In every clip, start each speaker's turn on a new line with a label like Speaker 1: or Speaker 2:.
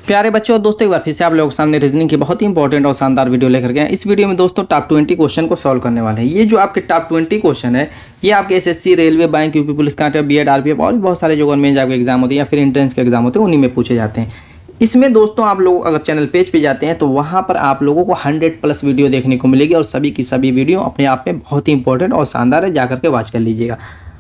Speaker 1: प्यारे बच्चों और दोस्तों, एक बार फिर से आप लोगों के सामने रीजनिंग की बहुत ही इंपॉर्टेंट और शानदार वीडियो लेकर गए हैं। इस वीडियो में दोस्तों टॉप 20 क्वेश्चन को सॉल्व करने वाले हैं। ये जो आपके टॉप 20 क्वेश्चन है, ये आपके SSC, railway, bank, UP police, कांटा, बीएड, आरपीएफ और भी बहुत सारे जो गवर्नमेंट जॉब के एग्जाम होते हैं या फिर एंट्रेंस के एग्जाम होते हैं, उन्हीं में पूछे जाते हैं। इसमें दोस्तों आप लोग अगर चैनल पेज पे जाते हैं तो वहाँ पर आप लोगों को 100+ वीडियो देखने को मिलेगी और सभी की सभी वीडियो अपने आप में बहुत ही इंपॉर्टेंट और शानदार है, जाकर के वॉच कर लीजिएगा।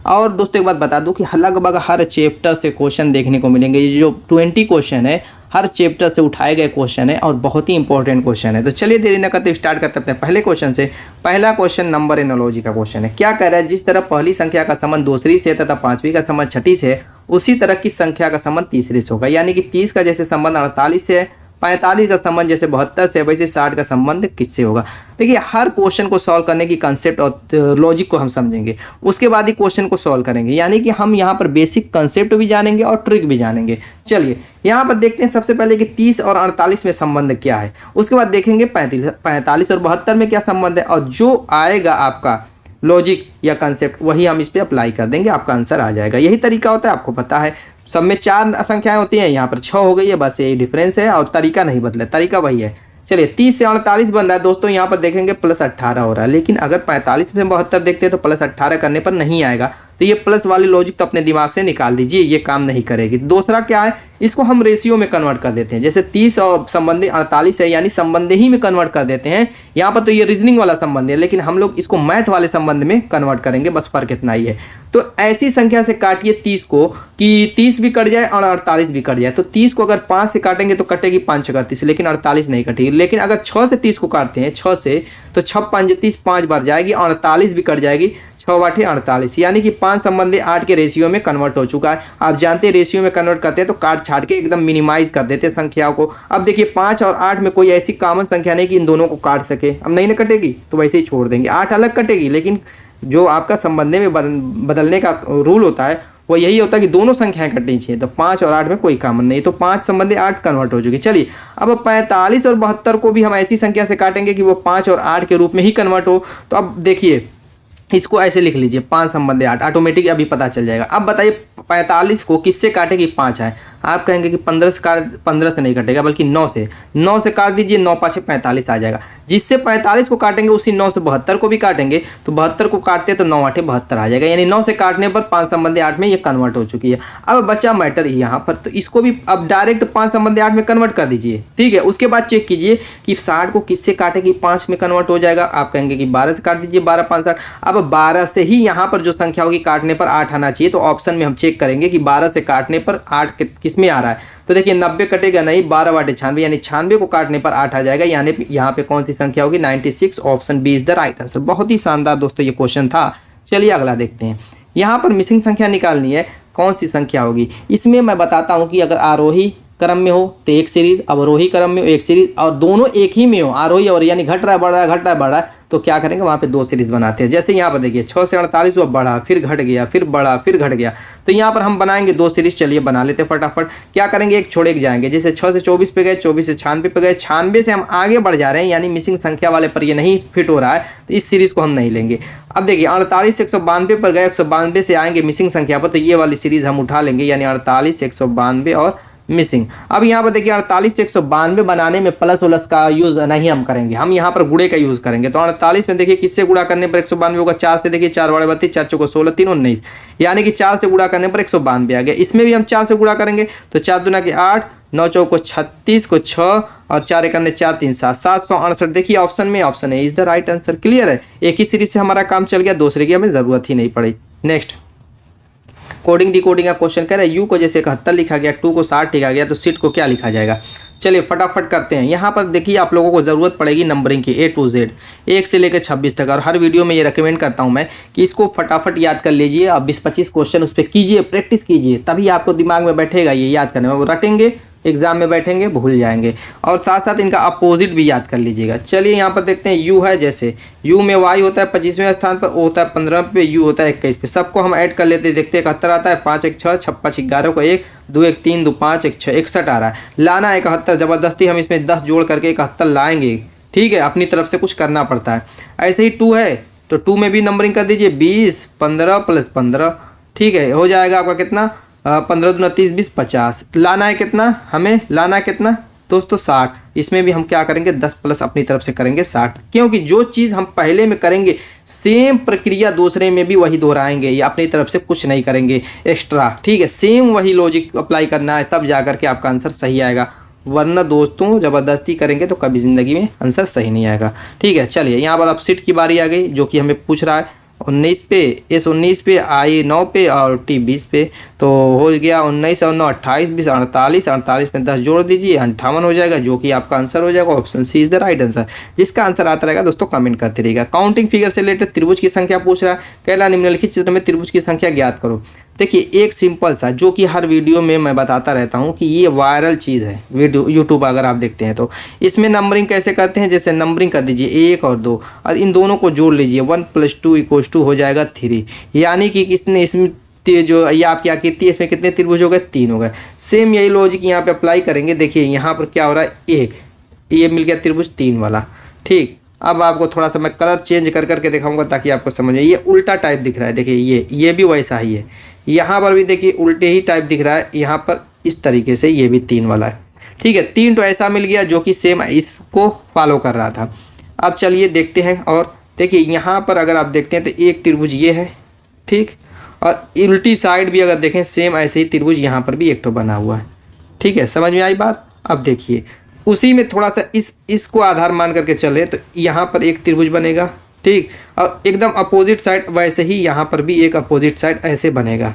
Speaker 1: और दोस्तों एक बात बता दूं कि लगभग हर चैप्टर से क्वेश्चन देखने को मिलेंगे। ये जो 20 क्वेश्चन है हर चैप्टर से उठाए गए क्वेश्चन है और बहुत ही इंपॉर्टेंट क्वेश्चन है। तो चलिए देरी न करते स्टार्ट करते हैं पहले क्वेश्चन से। पहला क्वेश्चन नंबर एनालॉजी का क्वेश्चन है। क्या कह रहा है, जिस तरह पहली संख्या का संबंध दूसरी से तथा पांचवी का संबंध छठी से, उसी तरह की संख्या का संबंध तीसरी से होगा। यानी कि 30 का जैसे संबंध 48 से, 45 का संबंध जैसे 72 से, वैसे 60 का संबंध किससे होगा। देखिए हर क्वेश्चन को सॉल्व करने की कंसेप्ट और लॉजिक को हम समझेंगे, उसके बाद ही क्वेश्चन को सॉल्व करेंगे। यानी कि हम यहाँ पर बेसिक कंसेप्ट भी जानेंगे और ट्रिक भी जानेंगे। चलिए यहाँ पर देखते हैं सबसे पहले कि 30 और 48 में संबंध क्या है, उसके बाद देखेंगे 45 और 72 में क्या संबंध है, और जो आएगा आपका लॉजिक या कंसेप्ट वही हम इस पर अप्लाई कर देंगे, आपका आंसर आ जाएगा। यही तरीका होता है, आपको पता है। सब में 4 संख्याएं होती हैं, यहाँ पर 6 हो गई है, बस यही डिफरेंस है और तरीका नहीं बदला, तरीका वही है। चलिए 30 से 48 बन रहा है दोस्तों, यहाँ पर देखेंगे +18 हो रहा है। लेकिन अगर 45 में 72 देखते हैं तो +18 करने पर नहीं आएगा, तो ये प्लस वाली लॉजिक तो अपने दिमाग से निकाल दीजिए, ये काम नहीं करेगी। दूसरा क्या है, इसको हम रेशियो में कन्वर्ट कर देते हैं। जैसे 30 और संबंधी 48 है, यानी संबंध ही में कन्वर्ट कर देते हैं। यहाँ पर तो ये रीजनिंग वाला संबंध है, लेकिन हम लोग इसको मैथ वाले संबंध में कन्वर्ट करेंगे, बस फर्क इतना ही है। तो ऐसी संख्या से काटिए 30 को कि 30 भी कट जाए और 48 भी कट जाए। तो 30 को अगर 5 से काटेंगे तो कटेगी 5 × 30, लेकिन 48 नहीं कटेगी। लेकिन अगर 6 से 30 को काटते हैं, 6 से, तो 6 × 5 = 30, 5 बार जाएगी और 48 भी कट जाएगी। 6 × 8 = 48, यानी कि 5 संबंधी 8 के रेशियो में कन्वर्ट हो चुका है। आप जानते हैं रेशियो में कन्वर्ट करते हैं तो काट छाट के एकदम मिनिमाइज कर देते हैं संख्याओं को। अब देखिए 5 और 8 में कोई ऐसी कॉमन संख्या नहीं कि इन दोनों को काट सके। अब नहीं ना कटेगी तो वैसे ही छोड़ देंगे। 8 अलग कटेगी, लेकिन जो आपका संबंध में बदलने का रूल होता है वो यही होता है कि दोनों संख्याएं कटनी चाहिए। तो 5 और 8 में कोई कॉमन नहीं, तो 5 संबंधी 8 कन्वर्ट हो चुकी। चलिए अब 45 और 72 को भी हम ऐसी संख्या से काटेंगे कि वो 5 और 8 के रूप में ही कन्वर्ट हो। तो अब देखिए इसको ऐसे लिख लीजिए, 5 संबंधी 8, ऑटोमेटिक अभी पता चल जाएगा। अब बताइए 45 को किससे काटेगी, 5 है। आप कहेंगे कि 15 से नहीं कटेगा बल्कि 9 से काट दीजिए, 9 × 5 = 45 आ जाएगा। जिससे 45 को काटेंगे उसी 9 से 72 को भी काटेंगे, तो 72 को काटते तो 9 × 8 = 72 आ जाएगा। यानी 9 से काटने पर 5 संबंधी 8 में ये कन्वर्ट हो चुकी है। अब बचा मैटर यहाँ पर, तो इसको भी अब डायरेक्ट 5 संबंधी 8 में कन्वर्ट कर दीजिए, ठीक है। उसके बाद चेक कीजिए कि 60 को किससे काटेगी, 5 में कन्वर्ट हो जाएगा। आप कहेंगे कि 12 से काट दीजिए, 12 × 5 = 60। अब 12 से ही यहाँ पर जो संख्या होगी काटने पर 8 आना चाहिए। तो ऑप्शन में हम चेक करेंगे कि 12 से काटने पर 8 किस में आ रहा है। तो देखिए 90 कटेगा नहीं, 12/96, यानी 96 को काटने पर 8 आ जाएगा। यानी यहाँ पे कौन सी संख्या होगी, 96। Option B is the right answer. बहुत ही शानदार दोस्तों ये क्वेश्चन था। चलिए अगला देखते हैं। यहाँ पर मिसिंग संख्या निकालनी है, कौन सी संख्या होगी। इसमें मैं बताता हूँ कि अगर आरोही क्रम में हो तो एक सीरीज, अवरोही क्रम में हो एक सीरीज, और दोनों एक ही में हो, आरोही और यानी घट रहा है बढ़ रहा है, घट रहा है बढ़ रहा है, तो क्या करेंगे, वहाँ पे 2 सीरीज बनाते हैं। जैसे यहाँ पर देखिए 6 से 48 हुआ, बढ़ा, फिर घट गया, फिर बढ़ा, फिर घट गया, तो यहाँ पर हम बनाएंगे 2 सीरीज। चलिए बना लेते हैं फटाफट। क्या करेंगे, एक छोड़ एक जाएंगे। जैसे 6 से 24 पे गए, 24 से 96 पे गए, 96 से हम आगे बढ़ जा रहे हैं, यानी मिसिंग संख्या वाले पर ये नहीं फिट हो रहा है, तो इस सीरीज को हम नहीं लेंगे। अब देखिए 48 से 192 पर गए, 192 से आएंगे मिसिंग संख्या पर, तो ये वाली सीरीज हम उठा लेंगे, यानी 48, 192 और मिसिंग। अब यहाँ पर देखिए 48 से 192 बनाने में प्लस उलस का यूज नहीं हम करेंगे, हम यहाँ पर गुणे का यूज करेंगे। तो 48 में देखिए किससे गुणा करने पर 192 होगा, 4 से, देखिए 4 × 32, 4 × 4 = 16, 3 × 19, यानी कि 4 से गुणा करने पर 192 आ गया। इसमें भी हम 4 से गुणा करेंगे, तो 4 × 2 = 8, 9 × 4 = 36, 6 और 4 × 1 = 4, 3 × 7, 768। देखिए ऑप्शन में, ऑप्शन है is the right answer. Clear है, एक ही सीरीज से हमारा काम चल गया, दूसरे की हमें जरूरत ही नहीं पड़ी। नेक्स्ट कोडिंग डिकोडिंग का क्वेश्चन कह रहा है, यू को जैसे 71 लिखा गया, 2 को 60 लिखा गया, तो सीट को क्या लिखा जाएगा। चलिए फटाफट करते हैं। यहाँ पर देखिए आप लोगों को ज़रूरत पड़ेगी नंबरिंग की A to Z, 1 से लेकर 26 तक, और हर वीडियो में ये रिकमेंड करता हूँ मैं कि इसको फटाफट याद कर लीजिए। आप 20-25 क्वेश्चन उस पर कीजिए, प्रैक्टिस कीजिए, तभी आपको दिमाग में बैठेगा ये याद करने में। वो रटेंगे, एग्जाम में बैठेंगे भूल जाएंगे। और साथ साथ इनका अपोजिट भी याद कर लीजिएगा। चलिए यहाँ पर देखते हैं, यू है, जैसे यू में वाई होता है 25वें स्थान पर, ओ होता है 15 पे, यू होता है 21 पे। सबको हम ऐड कर लेते हैं, देखते हैं 71 आता है, 5 × 1 = 6, 6 × 5 = 11 को 1, 2 × 1 = 3, 2 × 5 = 6, 61 आ रहा है। लाना है 71, ज़बरदस्ती हम इसमें 10 जोड़ करके 71 लाएंगे, ठीक है। अपनी तरफ से कुछ करना पड़ता है। ऐसे ही 2 है तो 2 में भी नंबरिंग कर दीजिए, 20, 15 + 15, ठीक है, हो जाएगा आपका कितना, 15 दूना 30 20 50 लाना है कितना, हमें लाना है कितना दोस्तों 60। इसमें भी हम क्या करेंगे 10 प्लस अपनी तरफ से करेंगे 60, क्योंकि जो चीज़ हम पहले में करेंगे सेम प्रक्रिया दूसरे में भी वही दोहराएंगे या अपनी तरफ से कुछ नहीं करेंगे एक्स्ट्रा। ठीक है, सेम वही लॉजिक अप्लाई करना है, तब जाकर के आपका आंसर सही आएगा, वरना दोस्तों ज़बरदस्ती करेंगे तो कभी ज़िंदगी में आंसर सही नहीं आएगा। ठीक है, चलिए यहाँ पर अब सीट की बारी आ गई, जो कि हमें पूछ रहा है 19 पे, एस 19 पे, आई 9 पे और टी 20 पे। तो हो गया 19 और 9 28 20 48, 48 में 10 जोड़ दीजिए 58 हो जाएगा, जो कि आपका आंसर हो जाएगा। Option C is the right answer. जिसका आंसर आता रहेगा दोस्तों कमेंट करते रहिएगा। काउंटिंग फिगर से रिलेटेड त्रिभुज की संख्या पूछ रहा है, कहला निम्नलिखित चित्र में त्रिभुज की संख्या ज्ञात करो। देखिए एक सिंपल सा, जो कि हर वीडियो में मैं बताता रहता हूँ कि ये वायरल चीज़ है, वीडियो यूट्यूब अगर आप देखते हैं तो इसमें नंबरिंग कैसे करते हैं, जैसे नंबरिंग कर दीजिए 1 और 2 और इन दोनों को जोड़ लीजिए 1 + 2 = 2 हो जाएगा 3। यानी कि किसने इसमें जो ये आपकी आकृति है इसमें कितने त्रिभुज हो गए, 3 हो गए। सेम यही लॉजिक यहाँ पे अप्लाई करेंगे। देखिए यहाँ पर क्या हो रहा है, एक ये मिल गया त्रिभुज 3 वाला। ठीक, अब आपको थोड़ा सा मैं कलर चेंज कर करके दिखाऊंगा ताकि आपको समझ आए। ये उल्टा टाइप दिख रहा है, देखिए ये भी वैसा ही है। यहाँ पर भी देखिए उल्टे ही टाइप दिख रहा है, यहाँ पर इस तरीके से ये भी 3 वाला है। ठीक है, 3 तो ऐसा मिल गया जो कि सेम इसको फॉलो कर रहा था। अब चलिए देखते हैं, और देखिए यहाँ पर अगर आप देखते हैं तो एक त्रिभुज ये है, ठीक, और उल्टी साइड भी अगर देखें सेम ऐसे ही त्रिभुज यहाँ पर भी एक तो बना हुआ है। ठीक है, समझ में आई बात। अब देखिए उसी में थोड़ा सा इसको आधार मान करके चले तो यहाँ पर एक त्रिभुज बनेगा, ठीक, और एकदम अपोजिट साइड वैसे ही यहाँ पर भी एक अपोजिट साइड ऐसे बनेगा।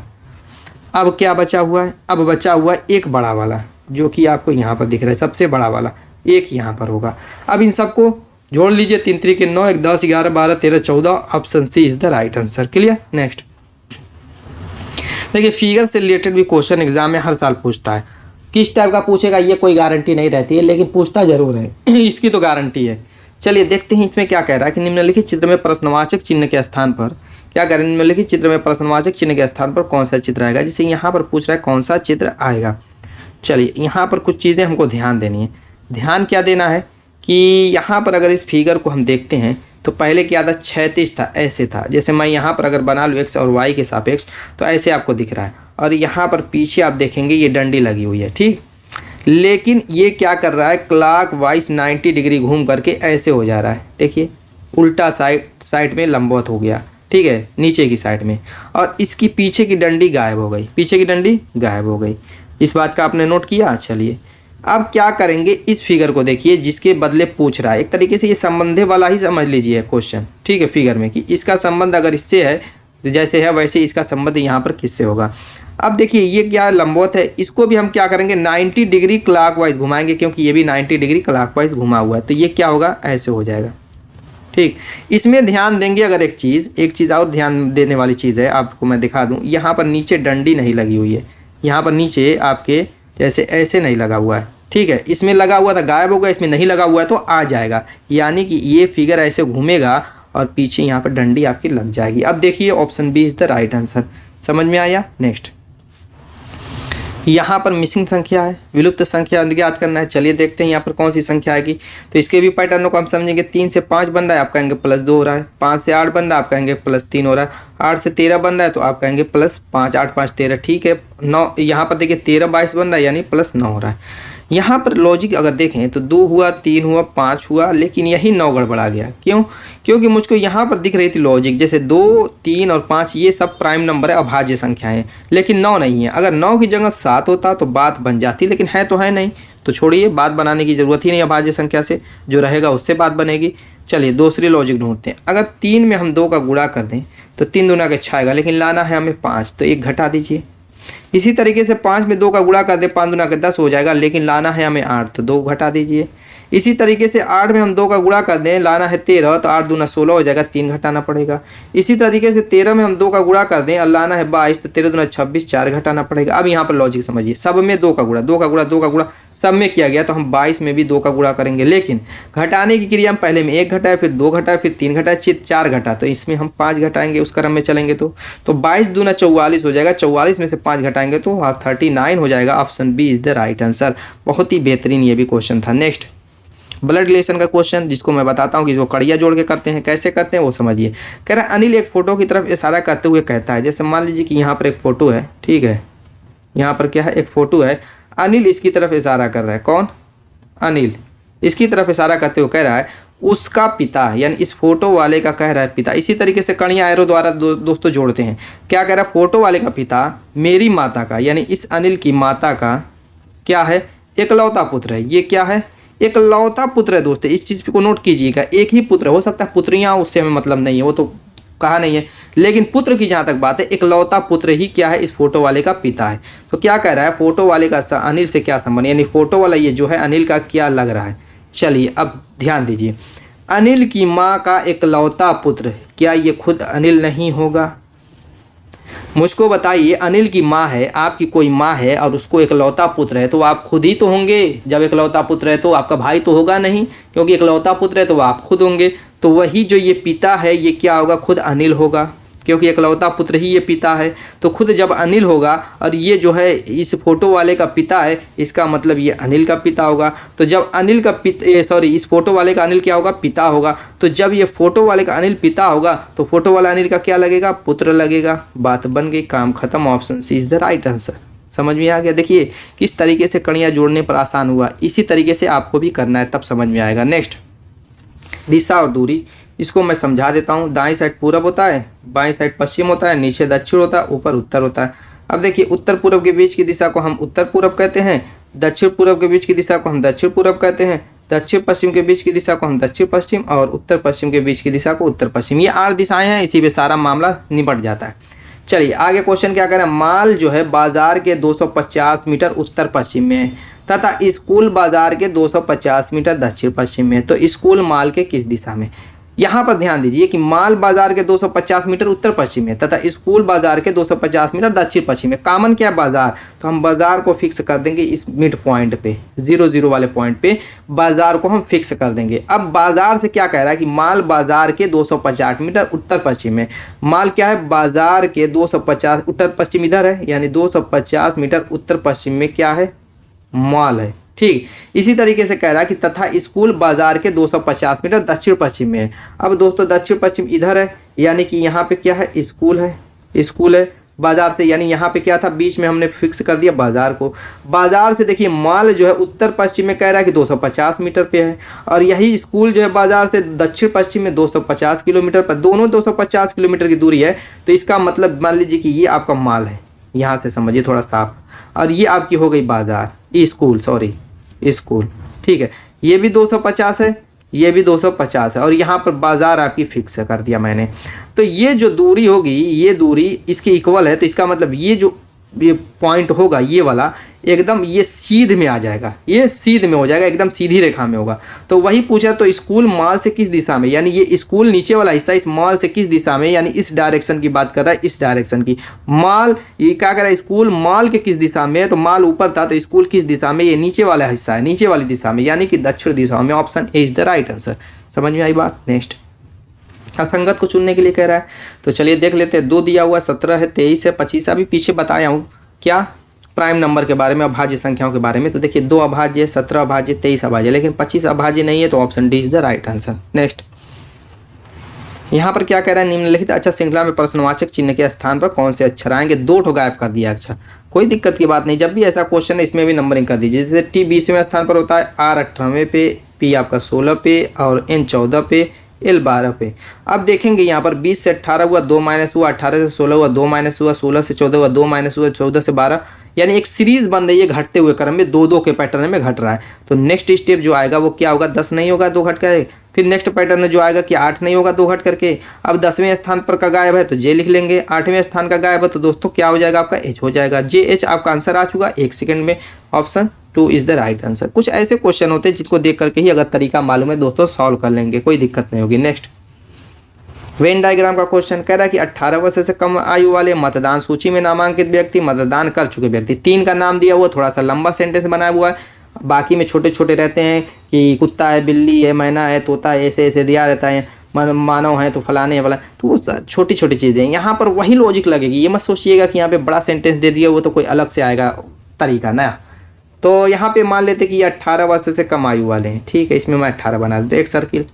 Speaker 1: अब क्या बचा हुआ है, अब बचा हुआ है एक बड़ा वाला, जो कि आपको यहाँ पर दिख रहा है, सबसे बड़ा वाला एक यहाँ पर होगा। अब इन सबको जोड़ लीजिए, 3 3 के 9, 1 10 11 12 13 14। Option C is the right answer. Clear. Next देखिए फिगर से रिलेटेड भी क्वेश्चन एग्जाम में हर साल पूछता है। किस टाइप का पूछेगा ये कोई गारंटी नहीं रहती है, लेकिन पूछता जरूर है इसकी तो गारंटी है। चलिए देखते हैं इसमें क्या कह रहा है कि निम्नलिखित चित्र में प्रश्नवाचक चिन्ह के स्थान पर क्या कह रहे हैं, निम्नलिखित चित्र में प्रश्नवाचक चिन्ह के स्थान पर कौन सा चित्र आएगा। जैसे यहाँ पर पूछ रहा है कौन सा चित्र आएगा। चलिए यहाँ पर कुछ चीज़ें हमको ध्यान देनी है। ध्यान क्या देना है कि यहाँ पर अगर इस फिगर को हम देखते हैं तो पहले क्या था, क्षैतिज था, ऐसे था। जैसे मैं यहाँ पर अगर बना लूँ x और y के सापेक्ष तो ऐसे आपको दिख रहा है, और यहाँ पर पीछे आप देखेंगे ये डंडी लगी हुई है, ठीक। लेकिन ये क्या कर रहा है, क्लॉक वाइज 90 डिग्री घूम करके ऐसे हो जा रहा है। देखिए उल्टा साइड में लंबवत हो गया, ठीक है, नीचे की साइड में, और इसकी पीछे की डंडी गायब हो गई, पीछे की डंडी गायब हो गई। इस बात का आपने नोट किया। चलिए अब क्या करेंगे, इस फिगर को देखिए जिसके बदले पूछ रहा है। एक तरीके से ये संबंधे वाला ही समझ लीजिए क्वेश्चन, ठीक है, फिगर में कि इसका संबंध अगर इससे है जैसे है वैसे इसका संबंध यहाँ पर किससे होगा। अब देखिए ये क्या लंबवत है, इसको भी हम क्या करेंगे 90 डिग्री क्लॉकवाइज घुमाएंगे, क्योंकि ये भी 90 डिग्री क्लॉकवाइज घुमा हुआ है, तो ये क्या होगा, ऐसे हो जाएगा, ठीक। इसमें ध्यान देंगे अगर एक चीज़ और ध्यान देने वाली चीज़ है, आपको मैं दिखा दूँ। यहाँ पर नीचे डंडी नहीं लगी हुई है, यहाँ पर नीचे आपके जैसे ऐसे नहीं लगा हुआ है, ठीक है। इसमें लगा हुआ था गायब होगा, इसमें नहीं लगा हुआ है तो आ जाएगा। यानी कि ये फिगर ऐसे घूमेगा और पीछे यहाँ पर डंडी आपकी लग जाएगी। अब देखिए option B is the right answer. समझ में आया। नेक्स्ट यहाँ पर मिसिंग संख्या है, विलुप्त संख्या ज्ञात करना है। चलिए देखते हैं यहाँ पर कौन सी संख्या आएगी। तो इसके भी पैटर्नों को हम समझेंगे। 3 से 5 बन रहा है, आप कहेंगे +2 हो रहा है। 5 से 8 बन रहा है, आप कहेंगे +3 हो रहा है। 8 से 13 बन रहा है तो आप कहेंगे +5, 8 5 13, ठीक है। 9 यहाँ पर देखिए 13 22 बन रहा है, यानी +9 हो रहा है। यहाँ पर लॉजिक अगर देखें तो 2 हुआ, 3 हुआ, 5 हुआ, लेकिन यही 9 गड़बड़ा गया। क्यों? क्योंकि मुझको यहाँ पर दिख रही थी लॉजिक, जैसे 2, 3 और 5 ये सब प्राइम नंबर है, अभाज्य संख्याएं, लेकिन 9 नहीं है। अगर 9 की जगह 7 होता तो बात बन जाती, लेकिन है तो है नहीं, तो छोड़िए, बात बनाने की ज़रूरत ही नहीं। अभाज्य संख्या से जो रहेगा उससे बात बनेगी। चलिए दूसरी लॉजिक ढूंढते हैं। अगर 3 में हम 2 का गुणा कर दें तो 3 दूना के 6 आएगा, लेकिन लाना है हमें 5, तो 1 घटा दीजिए। इसी तरीके से 5 में 2 का गुणा कर दे, 5 दूना के 10 हो जाएगा, लेकिन लाना है हमें 8, तो 2 घटा दीजिए। इसी तरीके से 8 में हम 2 का गुणा कर दें, लाना है 13, तो 8 दूना 16 हो जाएगा, 3 घटाना पड़ेगा। इसी तरीके से 13 में हम 2 का गुणा कर दें और लाना है 22, तो 13 दूना 26, 4 घटाना पड़ेगा। अब यहाँ पर लॉजिक समझिए, सब में 2 का गुणा, 2 का गुणा, 2 का गुणा सब में किया गया, तो हम 22 में भी 2 का गुणा करेंगे, लेकिन घटाने की क्रिया हम पहले में 1 घटाए, फिर 2 घटाए, फिर 3 घटाए, 4 घटा, तो इसमें हम 5 घटाएंगे, उस क्रम में चलेंगे तो 22 दूना 44 हो जाएगा। 44 में से 5 घटाएंगे तो 39 हो जाएगा। Option B is the right answer. बहुत ही बेहतरीन ये भी क्वेश्चन था। नेक्स्ट ब्लड रिलेशन का क्वेश्चन, जिसको मैं बताता हूँ कि इसको कड़िया जोड़ के करते हैं। कैसे करते हैं वो समझिए। कह रहा है अनिल एक फोटो की तरफ इशारा करते हुए कहता है, जैसे मान लीजिए कि यहाँ पर एक फ़ोटो है, ठीक है, यहाँ पर क्या है, एक फोटो है, अनिल इसकी तरफ इशारा कर रहा है। कौन? अनिल इसकी तरफ इशारा करते हुए कह रहा है उसका पिता, यानी इस फोटो वाले का कह रहा है पिता। इसी तरीके से कड़ियाँ एरो द्वारा दोस्तों जोड़ते हैं। क्या कह रहा है? फोटो वाले का पिता मेरी माता का, यानी इस अनिल की माता का क्या है? एकलौता पुत्र है। ये क्या है? एकलौता पुत्र है दोस्तों। इस चीज़ को नोट कीजिएगा, एक ही पुत्र हो सकता है, पुत्रियाँ उससे हमें मतलब नहीं है, वो तो कहा नहीं है, लेकिन पुत्र की जहाँ तक बात है, एकलौता पुत्र ही क्या है? इस फोटो वाले का पिता है। तो क्या कह रहा है? फोटो वाले का अनिल से क्या संबंध, यानी फोटो वाला ये जो है अनिल का क्या लग रहा है। चलिए अब ध्यान दीजिए, अनिल की माँ का एकलौता पुत्र, क्या ये खुद अनिल नहीं होगा? मुझको बताइए, अनिल की माँ है, आपकी कोई माँ है और उसको एकलौता पुत्र है, तो आप खुद ही तो होंगे। जब एकलौता पुत्र है तो आपका भाई तो होगा नहीं, क्योंकि एकलौता पुत्र है तो आप खुद होंगे। तो वही जो ये पिता है ये क्या होगा? खुद अनिल होगा, क्योंकि एकलौता पुत्र ही ये पिता है। तो खुद जब अनिल होगा और ये जो है इस फोटो वाले का पिता है, इसका मतलब ये अनिल का पिता होगा। तो जब अनिल का इस फोटो वाले का अनिल क्या होगा? पिता होगा। तो जब ये फोटो वाले का अनिल पिता होगा तो फोटो वाला अनिल का क्या लगेगा? पुत्र लगेगा। बात बन गई, काम खत्म। Option C is the right answer. समझ में आ गया? देखिए किस तरीके से कड़ियाँ जोड़ने पर आसान हुआ, इसी तरीके से आपको भी करना है, तब समझ में आएगा। नेक्स्ट, दिशा और दूरी, इसको मैं समझा देता हूँ। दाईं साइड पूरब होता है, बाईं साइड पश्चिम होता है, नीचे दक्षिण होता है, ऊपर उत्तर होता है। अब देखिए, उत्तर पूरब के बीच की दिशा को हम उत्तर पूरब कहते हैं, दक्षिण पूरब के बीच की दिशा को हम दक्षिण पूरब कहते हैं, दक्षिण पश्चिम के बीच की दिशा को हम दक्षिण पश्चिम, और उत्तर पश्चिम के बीच की दिशा को उत्तर पश्चिम। ये 8 दिशाएं हैं, इसी पे सारा मामला निपट जाता है। चलिए आगे क्वेश्चन क्या करें। माल जो है बाजार के 250 मीटर उत्तर पश्चिम में है तथा स्कूल बाजार के 250 मीटर दक्षिण पश्चिम में है। तो स्कूल माल के किस दिशा में? यहाँ पर ध्यान दीजिए कि माल बाजार के 250 मीटर उत्तर पश्चिम में तथा स्कूल बाजार के 250 मीटर दक्षिण पश्चिम में। कॉमन क्या है? बाजार। तो हम बाजार को फिक्स कर देंगे इस मिड पॉइंट पे, 0-0 वाले पॉइंट पे बाजार को हम फिक्स कर देंगे। अब बाजार से क्या कह रहा है कि माल बाजार के 250 मीटर उत्तर पश्चिम में। माल क्या है? बाजार के 250, उत्तर पश्चिम इधर है, यानी 250 मीटर उत्तर पश्चिम में क्या है? माल है। ठीक, इसी तरीके से कह रहा है कि तथा स्कूल बाजार के 250 मीटर दक्षिण पश्चिम में है। अब दोस्तों दक्षिण पश्चिम इधर है, यानी कि यहाँ पे क्या है? स्कूल है, स्कूल है बाजार से, यानी यहाँ पे क्या था? बीच में हमने फिक्स कर दिया बाजार को। बाजार से देखिए माल जो है उत्तर पश्चिम में कह रहा है कि 250 मीटर पे है, और यही स्कूल जो है बाजार से दक्षिण पश्चिम में 250 किलोमीटर पर, दोनों 250 किलोमीटर की दूरी है। तो इसका मतलब मान लीजिए कि ये आपका माल है, यहाँ से समझिए थोड़ा साफ, और ये आपकी हो गई बाजार, स्कूल, सॉरी स्कूल। ठीक है, ये भी 250 है, ये भी 250 है, और यहाँ पर बाजार आपकी फिक्स कर दिया मैंने। तो ये जो दूरी होगी, ये दूरी इसके इक्वल है। तो इसका मतलब ये जो ये पॉइंट होगा ये वाला, एकदम ये सीध में आ जाएगा, ये सीध में हो जाएगा, एकदम सीधी रेखा में होगा। तो वही पूछा, तो स्कूल माल से किस दिशा में, यानी ये स्कूल नीचे वाला हिस्सा इस माल से किस दिशा में, यानी इस डायरेक्शन की बात कर रहा है, इस डायरेक्शन की। माल ये क्या कर रहा है? स्कूल माल के किस दिशा में है? तो माल ऊपर था, तो स्कूल किस दिशा में? ये नीचे वाला हिस्सा है, नीचे वाली दिशा में, यानी कि दक्षिण दिशा में। Option A is the right answer. समझ में आई बात? नेक्स्ट, असंगत को चुनने के लिए कह रहा है, तो चलिए देख लेते हैं। 2 दिया हुआ, 17 है, 23 है, 25। अभी पीछे बताया हूँ क्या? प्राइम नंबर के बारे में, अभाज्य संख्याओं के बारे में। तो देखिए 2 अभाज्य, 17 अभाज्य, 23 अभाज्य, लेकिन 25 अभाज्य नहीं है, तो option D is the right answer. Next, यहाँ पर क्या कह रहा है? निम्नलिखित अक्षर श्रृंखला में प्रश्नवाचक चिन्ह के स्थान पर कौन से अक्षर आएंगे? 2 ठो गायब कर दिया अक्षर, कोई दिक्कत की बात नहीं। जब भी ऐसा क्वेश्चन है इसमें भी नंबरिंग कर दीजिए। जैसे टी 20वें स्थान पर होता है, आर 18वें पे, पी आपका 16 पे, और एन 14 पे, एल 12 पे। अब देखेंगे यहाँ पर 20 से 18 हुआ, 2 माइनस हुआ, 18 से 16 हुआ, 2 माइनस हुआ, 16 से 14 हुआ, 2 माइनस हुआ, 14 से 12, यानी एक सीरीज बन रही है घटते हुए क्रम में, 2-2 के पैटर्न में घट रहा है। तो नेक्स्ट स्टेप जो आएगा वो क्या होगा? 10 नहीं होगा 2 घट कर, फिर नेक्स्ट पैटर्न जो आएगा कि 8 नहीं होगा 2 घट करके। अब 10वें स्थान पर का गायब है तो जे लिख लेंगे, 8वें स्थान का गायब है तो दोस्तों क्या हो जाएगा? आपका एच हो जाएगा। जे एच आपका आंसर आ चुका 1 सेकंड में। Option 2 is the right answer. कुछ ऐसे क्वेश्चन होते हैं जिसको देख करके ही अगर तरीका मालूम है दोस्तों सॉल्व कर लेंगे, कोई दिक्कत नहीं होगी। नेक्स्ट, वेन डायग्राम का क्वेश्चन कह रहा है कि 18 वर्ष से कम आयु वाले मतदान सूची में नामांकित व्यक्ति, मतदान कर चुके व्यक्ति। 3 का नाम दिया हुआ, थोड़ा सा लंबा सेंटेंस बनाया हुआ है, बाकी में छोटे छोटे रहते हैं कि कुत्ता है, बिल्ली है, मैना है, तोता है, ऐसे ऐसे दिया रहता है, मानव है तो फलाने है वाला, तो वो छोटी छोटी चीज़ें। यहाँ पर वही लॉजिक लगेगी, ये मत सोचिएगा कि यहाँ पे बड़ा सेंटेंस दे दिया वो तो कोई अलग से आएगा तरीका ना। तो यहाँ पे मान लेते कि ये 18 वर्ष से कम आयु वाले हैं, ठीक है, इसमें मैं 18 बना देता हूँ, एक सर्किल।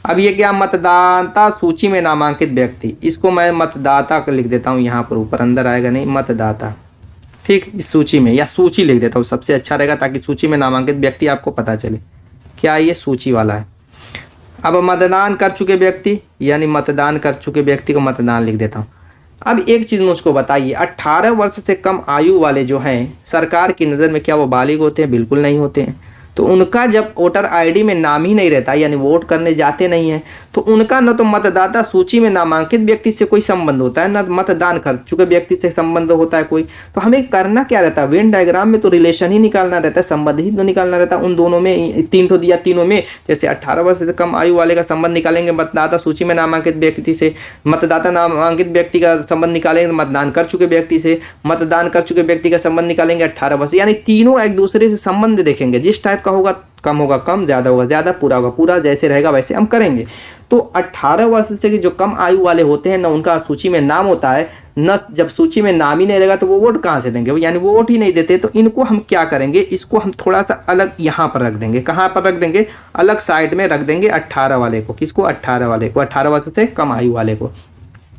Speaker 1: अब ये क्या? मतदाता सूची में नामांकित व्यक्ति, इसको मैं मतदाता लिख देता हूँ यहाँ पर, ऊपर अंदर आएगा नहीं, मतदाता। ठीक, इस सूची में, या सूची लिख देता हूँ सबसे अच्छा रहेगा ताकि सूची में नामांकित व्यक्ति आपको पता चले। क्या ये सूची वाला है। अब मतदान कर चुके व्यक्ति, यानी मतदान कर चुके व्यक्ति को मतदान लिख देता हूँ। अब एक चीज़ मुझको बताइए, 18 वर्ष से कम आयु वाले जो हैं सरकार की नज़र में क्या वो बालिग होते हैं? बिल्कुल नहीं होते हैं। तो उनका जब वोटर आईडी में नाम ही नहीं रहता, यानी वोट करने जाते नहीं हैं, तो उनका न तो मतदाता सूची में नामांकित व्यक्ति से कोई संबंध होता है, न मतदान कर चुके व्यक्ति से संबंध होता है कोई। तो हमें करना क्या रहता है, वेन डायग्राम में तो रिलेशन ही निकालना रहता है, संबंध ही तो निकालना रहता है उन दोनों में। 3 ठो दिया, तीनों में जैसे 18 वर्ष से कम आयु वाले का संबंध निकालेंगे मतदाता सूची में नामांकित व्यक्ति से, मतदाता नामांकित व्यक्ति का संबंध निकालेंगे मतदान कर चुके व्यक्ति से, मतदान कर चुके व्यक्ति का संबंध निकालेंगे 18 वर्ष, यानी तीनों एक दूसरे से संबंध देखेंगे। जिस टाइप का होगा कम होगा कम, ज़्यादा होगा ज़्यादा, पूरा होगा पूरा, जैसे रहेगा वैसे हम करेंगे। तो 18 वर्ष से जो कम आयु वाले होते हैं ना, उनका सूची में नाम होता है न, जब सूची में नाम ही नहीं रहेगा तो वो वोट कहाँ से देंगे, यानी वो वोट ही नहीं देते। तो इनको हम क्या करेंगे, इसको हम थोड़ा सा अलग यहाँ पर रख देंगे। कहाँ पर रख देंगे? अलग साइड में रख देंगे 18 वाले को। किसको? 18 वाले को, 18 वर्ष से कम आयु वाले को।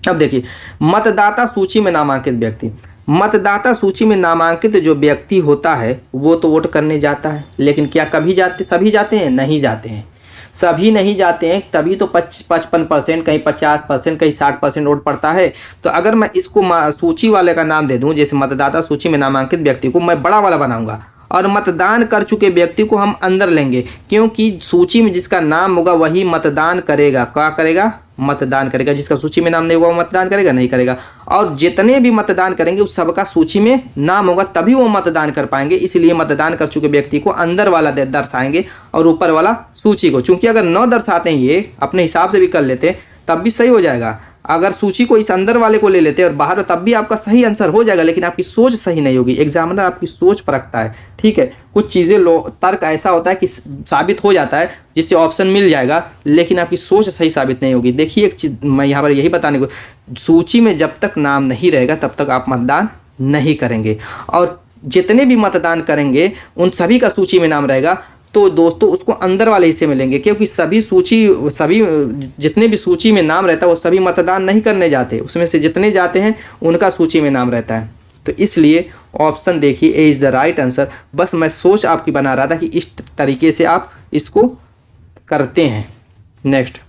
Speaker 1: अब देखिए, मतदाता सूची में नामांकित व्यक्ति, मतदाता सूची में नामांकित जो व्यक्ति होता है वो तो वोट करने जाता है, लेकिन क्या कभी जाते, सभी जाते हैं? नहीं जाते हैं, सभी नहीं जाते हैं। तभी तो 55%, कहीं 50%, कहीं 60% वोट पड़ता है। तो अगर मैं इसको सूची वाले का नाम दे दूं, जैसे मतदाता सूची में नामांकित व्यक्ति को मैं बड़ा वाला बनाऊंगा और मतदान कर चुके व्यक्ति को हम अंदर लेंगे, क्योंकि सूची में जिसका नाम होगा वही मतदान करेगा। क्या करेगा? मतदान करेगा। जिसका सूची में नाम नहीं होगा वो मतदान करेगा? नहीं करेगा। और जितने भी मतदान करेंगे उस सबका सूची में नाम होगा तभी वो मतदान कर पाएंगे। इसलिए मतदान कर चुके व्यक्ति को अंदर वाला दर्शाएंगे और ऊपर वाला सूची को। चूंकि अगर न दर्शाते हैं, ये अपने हिसाब से भी कर लेते हैं तब भी सही हो जाएगा। अगर सूची को इस अंदर वाले को ले लेते हैं और बाहर, तब भी आपका सही आंसर हो जाएगा, लेकिन आपकी सोच सही नहीं होगी। एग्जामिनर आपकी सोच परखता है, ठीक है। कुछ चीज़ें तर्क ऐसा होता है कि साबित हो जाता है जिससे ऑप्शन मिल जाएगा, लेकिन आपकी सोच सही साबित नहीं होगी। देखिए एक चीज़ मैं यहाँ पर यही बताने को, सूची में जब तक नाम नहीं रहेगा तब तक आप मतदान नहीं करेंगे, और जितने भी मतदान करेंगे उन सभी का सूची में नाम रहेगा तो दोस्तों उसको अंदर वाले हिस्से में लेंगे, क्योंकि सभी जितने भी सूची में नाम रहता है वो सभी मतदान नहीं करने जाते, उसमें से जितने जाते हैं उनका सूची में नाम रहता है। तो इसलिए ऑप्शन देखिए, A is the right answer. बस मैं सोच आपकी बना रहा था कि इस तरीके से आप इसको करते हैं। नेक्स्ट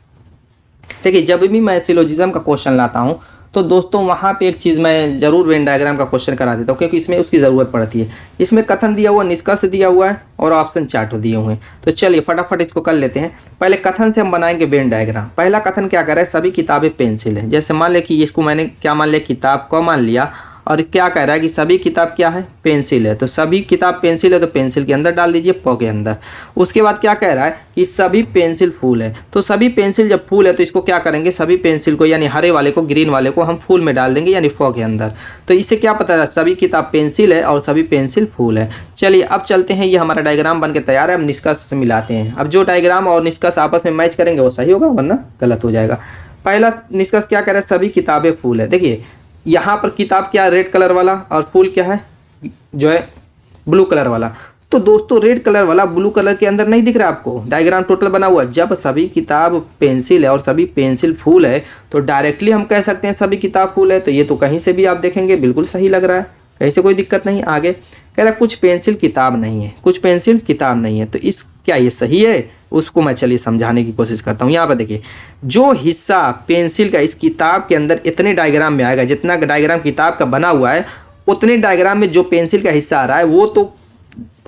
Speaker 1: देखिए, जब भी मैं सिलोजिज्म का क्वेश्चन लाता हूँ तो दोस्तों वहाँ पे एक चीज़ मैं ज़रूर वेन डायग्राम का क्वेश्चन करा देता हूँ, क्योंकि इसमें उसकी ज़रूरत पड़ती है। इसमें कथन दिया हुआ, निष्कर्ष दिया हुआ है और ऑप्शन चार्ट दिए हुए हैं। तो चलिए फटाफट इसको कर लेते हैं। पहले कथन से हम बनाएंगे वेन डायग्राम। पहला कथन क्या कर रहा है, सभी किताबें पेंसिल है। जैसे मान ले कि इसको मैंने क्या मान लिया, किताब को मान लिया, और क्या कह रहा है कि सभी किताब क्या है, पेंसिल है। तो सभी किताब पेंसिल है तो पेंसिल के अंदर डाल दीजिए, प के अंदर। उसके बाद क्या कह रहा है कि सभी पेंसिल फूल है। तो सभी पेंसिल जब फूल है तो इसको क्या करेंगे, सभी पेंसिल को यानी हरे वाले को, ग्रीन वाले को हम फूल में डाल देंगे, यानी फ के अंदर। तो इससे क्या पता है, सभी किताब पेंसिल है और सभी पेंसिल फूल है। चलिए अब चलते हैं, ये हमारा डायग्राम बन के तैयार है। हम निष्कर्ष से मिलाते हैं। अब जो डायग्राम और निष्कर्ष आपस में मैच करेंगे वो सही होगा, वरना गलत हो जाएगा। पहला निष्कर्ष क्या कह रहा है, सभी किताबें फूल है। देखिए यहाँ पर किताब क्या है, रेड कलर वाला, और फूल क्या है, जो है ब्लू कलर वाला। तो दोस्तों रेड कलर वाला ब्लू कलर के अंदर नहीं दिख रहा आपको, डायग्राम टोटल बना हुआ। जब सभी किताब पेंसिल है और सभी पेंसिल फूल है तो डायरेक्टली हम कह सकते हैं सभी किताब फूल है। तो ये तो कहीं से भी आप देखेंगे बिल्कुल सही लग रहा है, कहीं से कोई दिक्कत नहीं। आगे कह रहा है कुछ पेंसिल किताब नहीं है, कुछ पेंसिल किताब नहीं है। तो इस क्या ये सही है, उसको मैं चलिए समझाने की कोशिश करता हूँ। यहाँ पर देखिए, जो हिस्सा पेंसिल का इस किताब के अंदर इतने डायग्राम में आएगा, जितना डायग्राम किताब का बना हुआ है उतने डायग्राम में जो पेंसिल का हिस्सा आ रहा है वो तो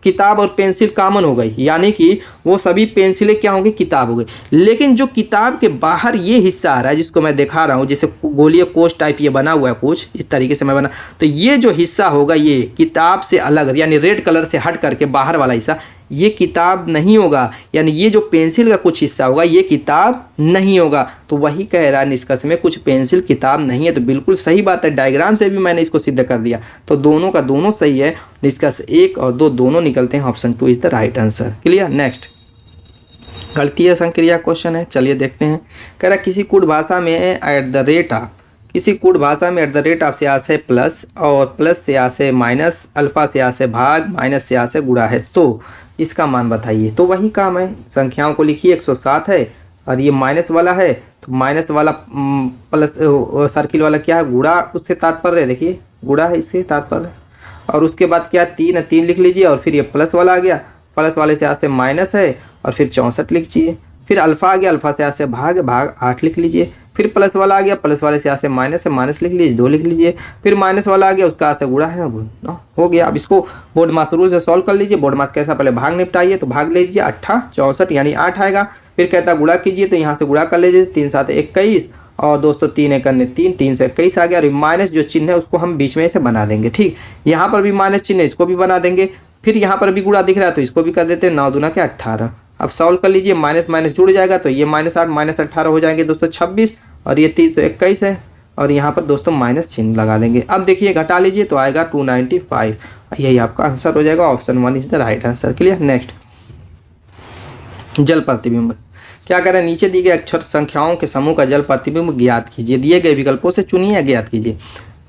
Speaker 1: किताब और पेंसिल कॉमन हो गई, यानी कि वो सभी पेंसिलें क्या होंगी, किताब हो गई। लेकिन जो किताब के बाहर ये हिस्सा आ रहा है जिसको मैं दिखा रहा हूँ, जैसे गोलीय कोष टाइप ये बना हुआ है, कुछ इस तरीके से मैं बना, तो ये जो हिस्सा होगा ये किताब से अलग, यानी रेड कलर से हट करके बाहर वाला हिस्सा ये किताब नहीं होगा, यानी ये जो पेंसिल का कुछ हिस्सा होगा ये किताब नहीं होगा। तो वही कह रहा है निष्कर्ष में, कुछ पेंसिल किताब नहीं है। तो बिल्कुल सही बात है, डायग्राम से भी मैंने इसको सिद्ध कर दिया। तो दोनों का दोनों सही है, निष्कर्ष 1 और 2 दोनों निकलते हैं। Option 2 is the right answer. Clear. Next गणितीय संक्रिया क्वेश्चन है, चलिए देखते हैं। कह रहा किसी कूट भाषा में एट द रेट ऑफ, किसी कूट भाषा में एट द रेट ऑफ से यहाँ से प्लस और प्लस से यहाँ से माइनस, अल्फा से यहाँ से भाग, माइनस से यहाँ से गुणा है, तो इसका मान बताइए। तो वही काम है, संख्याओं को लिखिए। 107 है और ये माइनस वाला है, तो माइनस वाला प्लस सर्किल वाला क्या है, गुणा, उससे तात्पर्य देखिए गुणा है इससे तात्पर्य, और उसके बाद क्या 3 है, 3 लिख लीजिए और फिर ये प्लस वाला आ गया, प्लस वाले से यहाँ से माइनस है और फिर 64 लीजिए। फिर अल्फा आ गया, अल्फा से यहाँ से भाग 8 लिख लीजिए। फिर प्लस वाला आ गया, प्लस वाले से यहाँ से माइनस लिख लीजिए, 2 लिख लीजिए। फिर माइनस वाला आ गया, उसका यहाँ से गुणा है हो गया। अब इसको बोर्ड मास रूल से सॉल्व कर लीजिए। बोर्ड मास कैसा, पहले भाग निपटाइए, तो भाग लीजिए 8 64 यानी 8 आएगा। फिर कहता है गुणा कीजिए, तो यहाँ से गुणा कर लीजिए, 3 7 21 और दोस्तों 3 1 3 321 आ गया। और माइनस जो चिन्ह है उसको हम बीच में से बना देंगे, ठीक। यहाँ पर भी माइनस चिन्ह है, इसको भी बना देंगे। फिर यहाँ पर भी गुणा दिख रहा है तो इसको भी कर देते हैं, 9 दूना के 18। अब सॉल्व कर लीजिए, माइनस माइनस जुड़ जाएगा तो ये -8 -18 हो जाएंगे दोस्तों 26 और ये 321 है और यहाँ पर दोस्तों माइनस चिन्ह लगा देंगे। अब देखिए घटा लीजिए तो आएगा 295, यही आपका आंसर हो जाएगा। Option 1 is the right answer. Clear. Next, जल प्रतिबिंब। क्या करें, नीचे दी गई अक्षर संख्याओं के समूह का जल प्रतिबिंब ज्ञात कीजिए। दिए गए विकल्पों से चुनिए या ज्ञात कीजिए।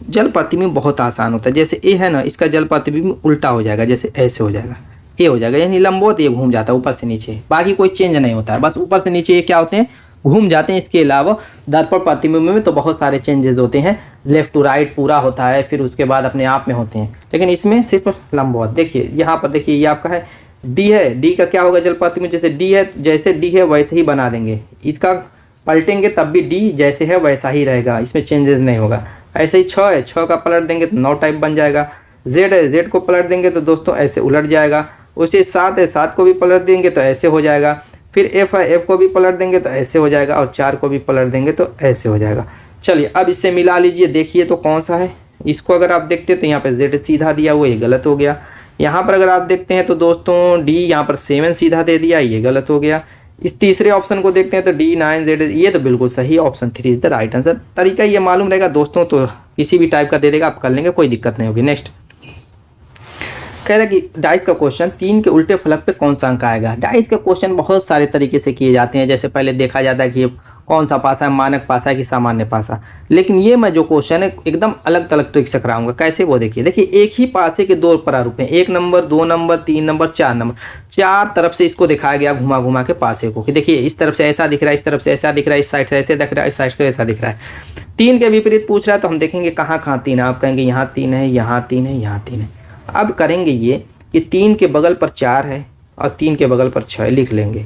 Speaker 1: जल प्रतिबिंब बहुत आसान होता है। जैसे ए है ना, इसका जल प्रतिबिंब उल्टा हो जाएगा, जैसे ऐसे हो जाएगा, ए हो जाएगा, यानी लंबवत ये घूम जाता है ऊपर से नीचे, बाकी कोई चेंज नहीं होता है, बस ऊपर से नीचे ये क्या होते हैं, घूम जाते हैं। इसके अलावा दर्पण प्रतिबिंब में तो बहुत सारे चेंजेस होते हैं, लेफ्ट टू राइट पूरा होता है, फिर उसके बाद अपने आप में होते हैं, लेकिन इसमें सिर्फ लंबवत। देखिए यहाँ पर देखिए, ये आपका है डी है, डी का क्या होगा जल प्रतिबिंब, जैसे डी है, जैसे डी है वैसे ही बना देंगे, इसका पलटेंगे तब भी डी जैसे है वैसा ही रहेगा, इसमें चेंजेस नहीं होगा। ऐसे ही 6 है, 6 का पलट देंगे तो 9 टाइप बन जाएगा। जेड है, जेड को पलट देंगे तो दोस्तों ऐसे उलट जाएगा। उसे 7 है, 7 को भी पलट देंगे तो ऐसे हो जाएगा। फिर एफ है, एफ को भी पलट देंगे तो ऐसे हो जाएगा और 4 को भी पलट देंगे तो ऐसे हो जाएगा। चलिए अब इससे मिला लीजिए, देखिए तो कौन सा है। इसको अगर आप देखते हैं तो यहाँ पे जेड सीधा दिया हुआ, ये गलत हो गया। यहाँ पर अगर आप देखते हैं तो दोस्तों डी यहाँ पर 7 सीधा दे दिया, ये गलत हो गया। इस तीसरे ऑप्शन को देखते हैं तो डी 9 जेड, ये तो बिल्कुल सही, option 3 is the right answer. तरीका ये मालूम रहेगा दोस्तों तो किसी भी टाइप का दे देगा, आप कर लेंगे, कोई दिक्कत नहीं होगी। नेक्स्ट कह रहा है कि डाइस का क्वेश्चन 3 के उल्टे फलक पे कौन सा अंक आएगा। डाइस के क्वेश्चन बहुत सारे तरीके से किए जाते हैं, जैसे पहले देखा जाता है कि ये कौन सा पासा है, मानक पासा है कि सामान्य पासा, लेकिन ये मैं जो क्वेश्चन है एकदम अलग अलग ट्रिक से कराऊंगा। कैसे वो देखिए, एक ही पासे के 2 प्रारूप हैं, 1 नंबर 2 नंबर 3 नंबर 4 नंबर, 4 तरफ से इसको दिखाया गया घुमा घुमा के पासे को, कि देखिए इस तरफ से ऐसा दिख रहा है, इस तरफ से ऐसा दिख रहा है, इस साइड से ऐसे दिख रहा है, इस साइड से ऐसा दिख रहा है। 3 के विपरीत पूछ रहा है तो हम देखेंगे कहाँ कहाँ 3 है, आप कहेंगे यहाँ 3 है, यहाँ 3 है, यहाँ 3 है। अब करेंगे ये कि 3 के बगल पर 4 है और 3 के बगल पर 6 लिख लेंगे।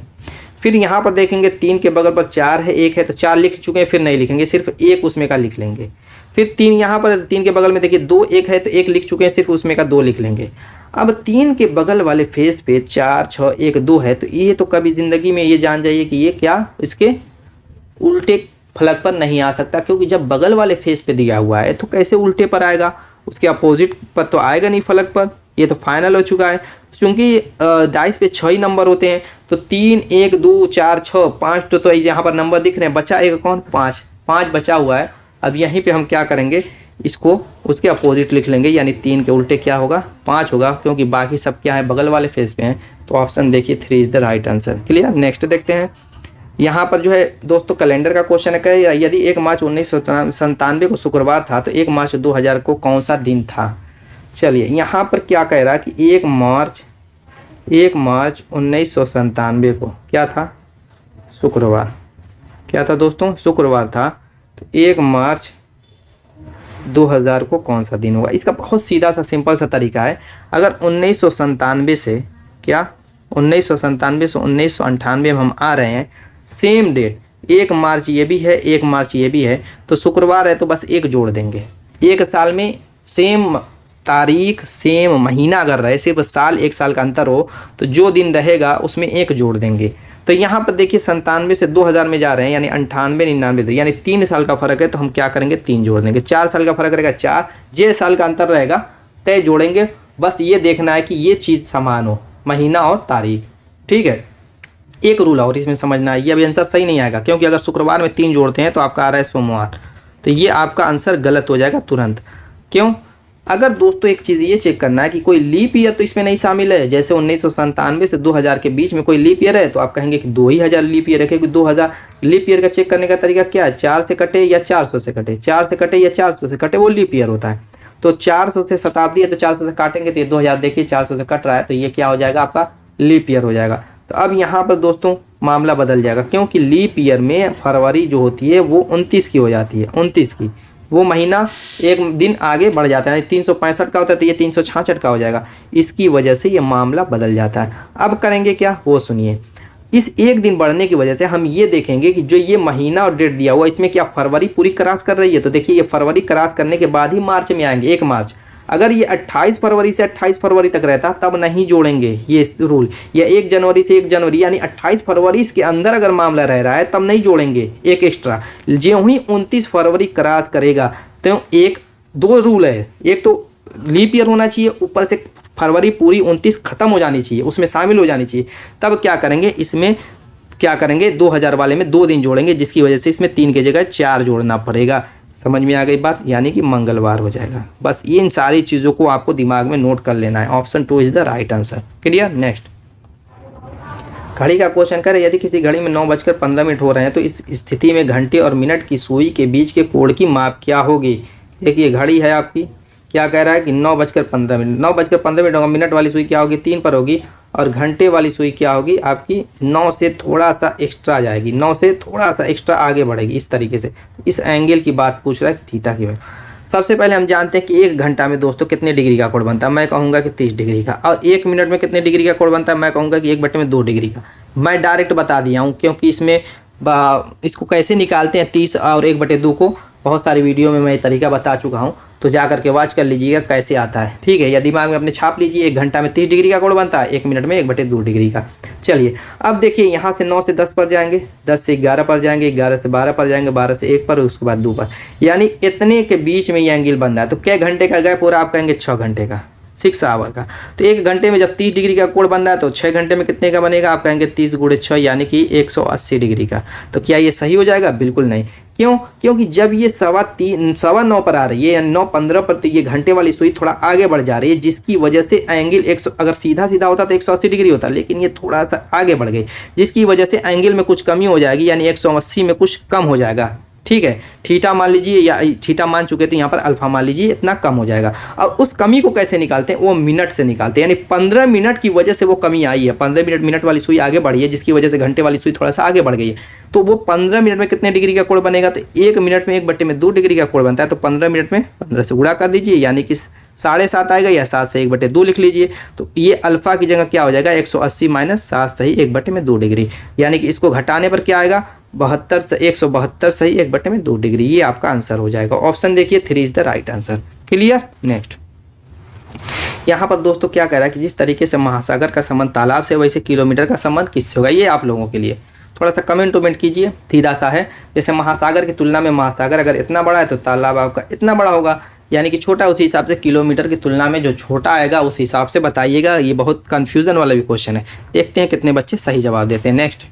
Speaker 1: फिर यहाँ पर देखेंगे 3 के बगल पर 4 है, 1 है तो 4 लिख चुके हैं, फिर नहीं लिखेंगे, सिर्फ 1 उसमें का लिख लेंगे। फिर 3 यहाँ पर 3 के बगल में देखिए 2 1 है तो 1 लिख चुके हैं, सिर्फ उसमें का 2 लिख लेंगे। अब 3 के बगल वाले फेस पे 4 6 1 2 है तो ये तो कभी ज़िंदगी में ये जान जाइए कि ये क्या इसके उल्टे फलक पर नहीं आ सकता, क्योंकि जब बगल वाले फेस पे दिया हुआ है तो कैसे उल्टे पर आएगा, उसके अपोजिट पर तो आएगा नहीं फलक पर, ये तो फाइनल हो चुका है। क्योंकि डाइस पे 6 ही नंबर होते हैं तो 3 1 2 4 6 5 तो यहाँ पर नंबर दिख रहे हैं, बचा एक कौन 5 बचा हुआ है। अब यहीं पे हम क्या करेंगे, इसको उसके अपोजिट लिख लेंगे, यानी 3 के उल्टे क्या होगा 5 होगा, क्योंकि बाकी सब क्या है बगल वाले फेस पे हैं। तो ऑप्शन देखिए 3 is the right answer. Clear. Next देखते हैं, यहाँ पर जो है दोस्तों कैलेंडर का क्वेश्चन है, यदि 1 मार्च 1997 को शुक्रवार था तो 1 मार्च 2000 को कौन सा दिन था। चलिए यहाँ पर क्या कह रहा है कि 1 मार्च 1997 को क्या था, शुक्रवार, क्या था दोस्तों, शुक्रवार था। तो 1 मार्च 2000 को कौन सा दिन होगा। इसका बहुत सीधा सा सिंपल सा तरीका है, अगर 1997 से क्या 1997 से 1998 में हम आ रहे हैं, सेम डेट 1 मार्च ये भी है 1 मार्च ये भी है, तो शुक्रवार है तो बस 1 जोड़ देंगे। 1 साल में सेम तारीख सेम महीना अगर रहे, सिर्फ साल 1 साल का अंतर हो तो जो दिन रहेगा उसमें 1 जोड़ देंगे। तो यहाँ पर देखिए 97 से 2000 में जा रहे हैं, यानी 98 99 यानी 3 साल का फर्क है, तो हम क्या करेंगे 3 जोड़ देंगे। 4 साल का फर्क रहेगा 4, जे साल का अंतर रहेगा तय जोड़ेंगे। बस ये देखना है कि ये चीज़ समान हो, महीना और तारीख, ठीक है। एक रूल और इसमें समझना है, ये अभी आंसर सही नहीं आएगा, क्योंकि अगर शुक्रवार में 3 जोड़ते हैं तो आपका आ रहा है सोमवार, तो ये आपका आंसर गलत हो जाएगा तुरंत। क्यों, अगर दोस्तों एक चीज़ ये चेक करना है कि कोई लीप ईयर तो इसमें नहीं शामिल है, जैसे 1997 से 2000 के बीच में कोई लीप ईयर है तो आप कहेंगे कि 2000 लीप ईयर है, क्योंकि 2000 लीप ईयर का चेक करने का तरीका क्या है, 4 से कटे या 400 से कटे, 4 से कटे या 400 से कटे, वो लीप ईयर होता है। तो 400 से शताब्दी है तो 400 से काटेंगे तो ये 2000 देखिए 400 से कट रहा है, तो ये क्या हो जाएगा आपका लीप ईयर हो जाएगा। तो अब यहाँ पर दोस्तों मामला बदल जाएगा, क्योंकि लीप ईयर में फरवरी जो होती है वो 29 की हो जाती है, 29 की, वो महीना एक दिन आगे बढ़ जाता है। 365 का होता है तो ये 366 का हो जाएगा। इसकी वजह से ये मामला बदल जाता है। अब करेंगे क्या वो सुनिए। इस एक दिन बढ़ने की वजह से हम ये देखेंगे कि जो ये महीना और डेट दिया हुआ इसमें क्या फरवरी पूरी क्रॉस कर रही है। तो देखिए ये फरवरी क्रॉस करने के बाद ही मार्च में आएंगे, 1 मार्च। अगर ये 28 फरवरी से 28 फरवरी तक रहता तब नहीं जोड़ेंगे ये रूल, या 1 जनवरी से 1 जनवरी यानी 28 फरवरी इसके अंदर अगर मामला रह रहा है तब नहीं जोड़ेंगे एक एक्स्ट्रा। जो ही 29 फरवरी क्रॉस करेगा तो एक दो रूल है, एक तो लीप ईयर होना चाहिए, ऊपर से फरवरी पूरी 29 खत्म हो जानी चाहिए, उसमें शामिल हो जानी चाहिए। तब क्या करेंगे, इसमें क्या करेंगे 2000 वाले में 2 दिन जोड़ेंगे, जिसकी वजह से इसमें 3 की जगह 4 जोड़ना पड़ेगा। समझ में आ गई बात, यानी कि मंगलवार हो जाएगा। बस ये इन सारी चीज़ों को आपको दिमाग में नोट कर लेना है। Option 2 is the right answer. Clear. Next घड़ी का क्वेश्चन करें, यदि किसी घड़ी में 9:15 हो रहे हैं तो इस स्थिति में घंटे और मिनट की सुई के बीच के कोण की माप क्या होगी। देखिए घड़ी है आपकी, क्या कह रहा है कि 9:15, 9:15 होगा। मिनट वाली सुई क्या होगी 3 पर होगी, और घंटे वाली सुई क्या होगी आपकी 9 से थोड़ा सा एक्स्ट्रा जाएगी, 9 से थोड़ा सा एक्स्ट्रा आगे बढ़ेगी। इस तरीके से इस एंगल की बात पूछ रहा है थीटा की। सबसे पहले हम जानते हैं कि 1 घंटा में दोस्तों कितने डिग्री का कोण बनता है। मैं कहूँगा कि 30 डिग्री का। और 1 मिनट में कितने डिग्री का कोण बनता है, मैं कहूँगा कि 1/2 डिग्री का। मैं डायरेक्ट बता दिया हूँ, क्योंकि इसमें इसको कैसे निकालते हैं 30 और 1/2 को बहुत सारी वीडियो में मैं ये तरीका बता चुका हूँ, तो जा करके वॉच कर लीजिएगा कैसे आता है। ठीक है, या दिमाग में अपने छाप लीजिए। 1 घंटा में 30 डिग्री का कोण बनता है, 1 मिनट में 1/2 डिग्री का। चलिए अब देखिए, यहाँ से 9 से 10 पर जाएंगे, 10 से 11 पर जाएंगे, 11 से 12 पर जाएंगे, 12 से 1 पर, उसके बाद 2 पर, यानी इतने के बीच में ये एंगल बन रहा है। तो क्या घंटे का गैप हो रहा है, आप कहेंगे 6 घंटे का, 6 आवर का। तो 1 घंटे में जब 30 डिग्री का कोण बन रहा है तो 6 घंटे में कितने का बनेगा, आप कहेंगे 30 × 6 यानी कि 180 डिग्री का। तो क्या ये सही हो जाएगा, बिल्कुल नहीं। क्यों, क्योंकि जब ये 9:15 पर आ रही है या 9:15 पर, तो ये घंटे वाली सुई थोड़ा आगे बढ़ जा रही है, जिसकी वजह से एंगल अगर सीधा सीधा होता तो 180 डिग्री होता, लेकिन ये थोड़ा सा आगे बढ़ गई, जिसकी वजह से एंगल में कुछ कमी हो जाएगी, यानी 180 में कुछ कम हो जाएगा। ठीक है, थीटा मान लीजिए, या थीटा मान चुके थे यहाँ पर, अल्फा मान लीजिए, इतना कम हो जाएगा। और उस कमी को कैसे निकालते हैं, वो मिनट से निकालते हैं, यानी 15 मिनट की वजह से वो कमी आई है। 15 मिनट वाली सुई आगे बढ़ी है, जिसकी वजह से घंटे वाली सुई थोड़ा सा आगे बढ़ गई है। तो वो 15 मिनट में कितने डिग्री का कोण बनेगा, तो 1 मिनट में 1/2 डिग्री का कोण बनता है। तो 15 मिनट में 15 से गुणा कर दीजिए, यानी कि 7.5 आएगा, या 7 से 1/2 लिख लीजिए। तो ये अल्फा की जगह क्या हो जाएगा, 180 - 7 सही 1/2 डिग्री, यानी कि इसको घटाने पर क्या आएगा, 172 सही 1/2 डिग्री। ये आपका आंसर हो जाएगा। ऑप्शन देखिए 3 is the right answer. Clear. Next यहाँ पर दोस्तों क्या कह रहा है कि जिस तरीके से महासागर का संबंध तालाब से, वैसे किलोमीटर का संबंध किससे होगा। ये आप लोगों के लिए थोड़ा सा कमेंट कीजिए। सीधा सा है, जैसे महासागर की तुलना में महासागर अगर इतना बड़ा है तो तालाब आपका इतना बड़ा होगा, यानी कि छोटा। उसी हिसाब से किलोमीटर की तुलना में जो छोटा आएगा उस हिसाब से बताइएगा। ये बहुत कन्फ्यूजन वाला भी क्वेश्चन है। देखते हैं कितने बच्चे सही जवाब देते हैं। नेक्स्ट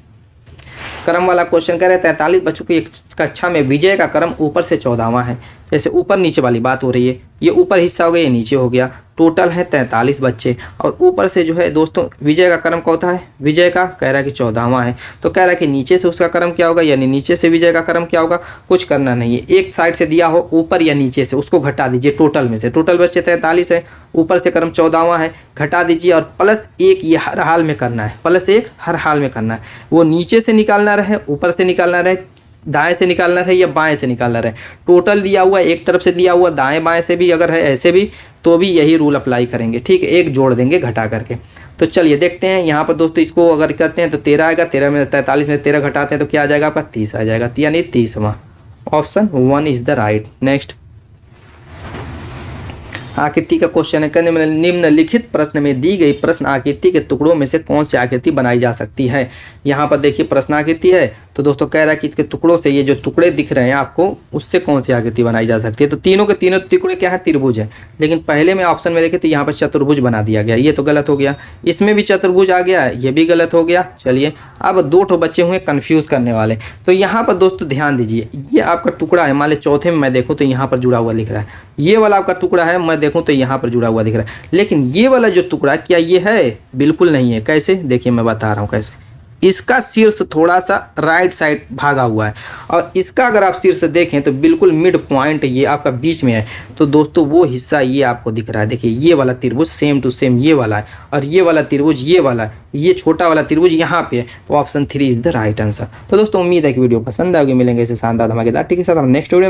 Speaker 1: क्रम वाला क्वेश्चन कह रहे हैं 43 बच्चों की एक कक्षा में विजय का क्रम ऊपर से 14वां है। जैसे ऊपर नीचे वाली बात हो रही है, ये ऊपर हिस्सा हो गया, ये नीचे हो गया। टोटल है 43 बच्चे, और ऊपर से जो है दोस्तों विजय का क्रम कौन है, विजय का कह रहा है कि 14वां है। तो कह रहा है कि नीचे से उसका क्रम क्या होगा, यानी नीचे से विजय का क्रम क्या होगा, कुछ करना नहीं है। एक साइड से दिया हो ऊपर या नीचे से, उसको घटा दीजिए टोटल में से। टोटल बच्चे 43 है, ऊपर से क्रम 14वां है, घटा दीजिए, और +1 ये हर हाल में करना है, +1 हर हाल में करना है। वो नीचे से निकालना रहे, ऊपर से निकालना रहे, दाएं से निकालना रहे या बाएं से निकालना रहे। टोटल दिया हुआ एक तरफ से दिया हुआ, दाएं बाएं से भी अगर है ऐसे भी, तो भी यही रूल अप्लाई करेंगे। ठीक है, एक जोड़ देंगे घटा करके। तो चलिए देखते हैं यहाँ पर दोस्तों, इसको अगर करते हैं तो 13 आएगा। 13 में 43 में 13 घटाते हैं तो क्या आ जाएगा आपका 30 आ जाएगा, यानी 30वां। Option 1 is the right. Next आकृति का क्वेश्चन है, निम्नलिखित प्रश्न में दी गई प्रश्न आकृति के टुकड़ों में से कौन सी आकृति बनाई जा सकती है। यहाँ पर देखिए प्रश्न आकृति है, तो दोस्तों कह रहा है कि इसके टुकड़ों से, ये जो टुकड़े दिख रहे हैं आपको, उससे कौन सी आकृति बनाई जा सकती है। तो तीनों के तीनों टुकड़े क्या है, त्रिभुज है। लेकिन पहले में ऑप्शन में देखे तो यहाँ पर चतुर्भुज बना दिया गया, ये तो गलत हो गया। इसमें भी चतुर्भुज आ गया, ये भी गलत हो गया। चलिए अब 2 बच्चे हुए कन्फ्यूज़ करने वाले। तो यहाँ पर दोस्तों ध्यान दीजिए, ये आपका टुकड़ा है, मान लीजिए चौथे में मैं देखूँ तो यहाँ पर जुड़ा हुआ लिख रहा है। ये वाला आपका टुकड़ा है, मैं देखूँ तो यहाँ पर जुड़ा हुआ दिख रहा है। लेकिन ये वाला जो टुकड़ा क्या ये है, बिल्कुल नहीं है। कैसे, देखिए मैं बता रहा हूँ कैसे। इसका शीर्ष थोड़ा सा राइट साइड भागा हुआ है, और इसका अगर आप शीर्ष देखें तो बिल्कुल मिड पॉइंट ये आपका बीच में है। तो दोस्तों वो हिस्सा ये आपको दिख रहा है, देखिए ये वाला त्रिभुज सेम टू सेम ये वाला है, और ये वाला त्रिभुज ये वाला है, ये छोटा वाला त्रिभुज यहाँ पे है। तो option 3 is the right answer. तो दोस्तों उम्मीद है कि वीडियो पसंद आएगी। मिलेंगे ऐसे शानदार धमाकेदार टिप के साथ हम नेक्स्ट वीडियो में।